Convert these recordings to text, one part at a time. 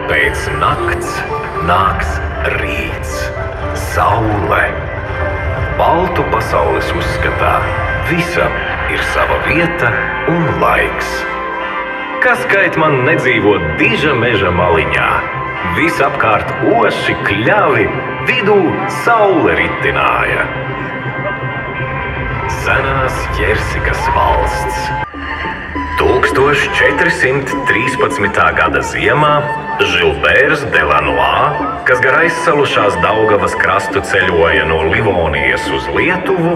Pēc nakts nāks rīts, saule. Baltu pasaules uzskatā visam ir sava vieta un laiks. Kas kait man nedzīvot diža meža maliņā? Visapkārt oši kļavi, vidū saule ritināja. Senās Jersikas valsts. 1413. gada ziemā Žilbērs Delanois, kas gar aizsalušās Daugavas krastu ceļoja no Livonijas uz Lietuvu,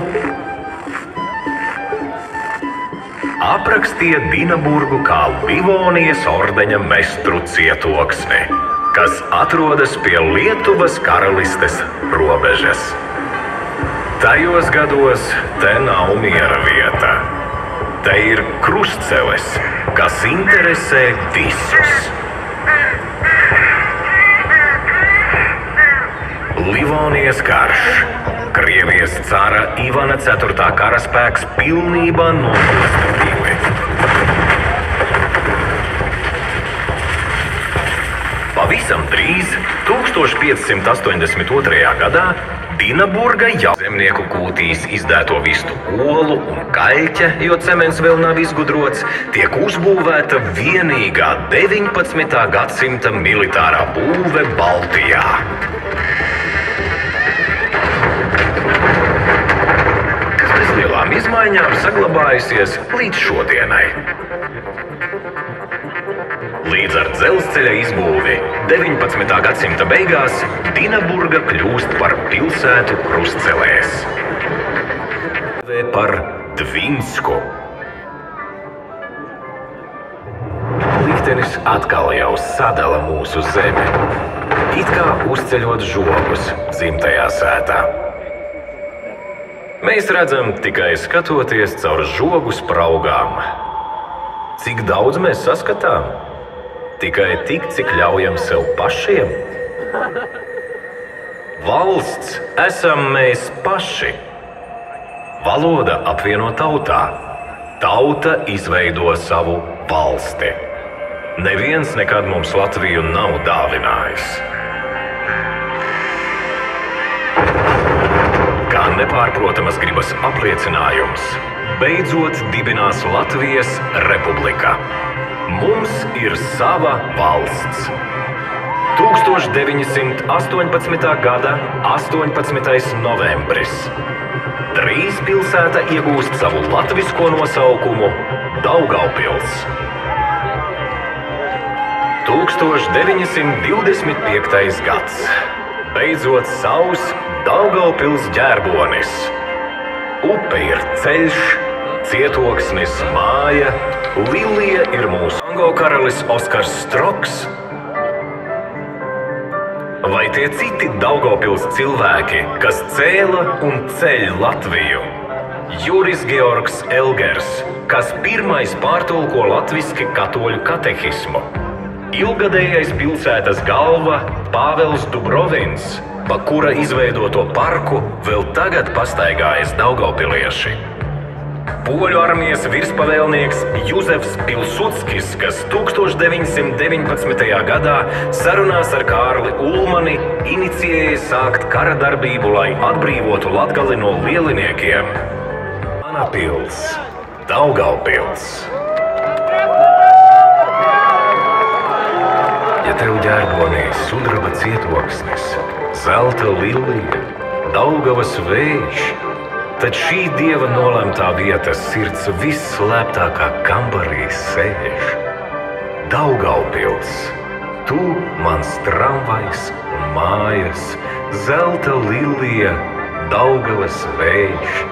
aprakstīja Dinaburgu kā Livonijas ordeņa mestru cietoksni, kas atrodas pie Lietuvas karalistes robežas. Tajos gados te nav miera vieta. Te ir krustceles, kas interesē visus. Livonijas karš. Krievijas cara Ivana IV. Karaspēks pilnībā nogusta pili. Pavisam drīz, 1582. gadā, Dinaburga jau zemnieku kūtīs izdēto vistu olu un kaļķa, jo cements vēl nav izgudrots, tiek uzbūvēta vienīgā 19. gadsimta militārā būve Baltijā. Kas bez lielām izmaiņām saglabājusies līdz šodienai. Līdz ar dzelzceļa izbūvi 19. gadsimta beigās Dinaburga kļūst par pilsētu krustcelēs. Par Dvinsku. Liktenis atkal jau sadala mūsu zemi, it kā uzceļot žogus dzimtajā sētā. Mēs redzam tikai skatoties caur žogu spraugām. Cik daudz mēs saskatām? Tikai tik, cik ļaujam sev pašiem. Valsts esam mēs paši. Valoda apvieno tautā. Tauta izveido savu valsti. Neviens nekad mums Latviju nav dāvinājis. Kā nepārprotamas gribas apliecinājums, beidzot dibinās Latvijas republika. Mums ir sava valsts. 1918. gada 18. novembris. Drīz pilsēta iegūst savu latvisko nosaukumu Daugaupils. 1925. gads. Beidzot savs Daugaupils ģērbonis. Upe ir ceļš, cietoksnis māja, Lilija ir mūsu tango karalis Oskars Stroks. Vai tie citi Daugavpils cilvēki, kas cēla un ceļ Latviju? Juris Georgs Elgers, kas pirmais pārtulko latviski katoļu katehismu. Ilgadējais pilsētas galva Pāvels Dubrovins, pa kura izveidoto parku vēl tagad pastaigājas daugavpilieši. Poļu armijas virspavēlnieks Juzefs Pilsudskis, kas 1919. gadā sarunās ar Kārli Ulmani inicijēja sākt kara darbību, lai atbrīvotu Latgali no lieliniekiem. Mana pils, Daugavpils. Ja tev ģērbonī sudraba cietoksnis, zelta lilija, Daugavas vējš, tad šī dieva nolemtā vieta sirds visslēptākā kambarī sēž. Daugavpils, tu mans tramvajs un mājas, zelta lilija, Daugavas vējš.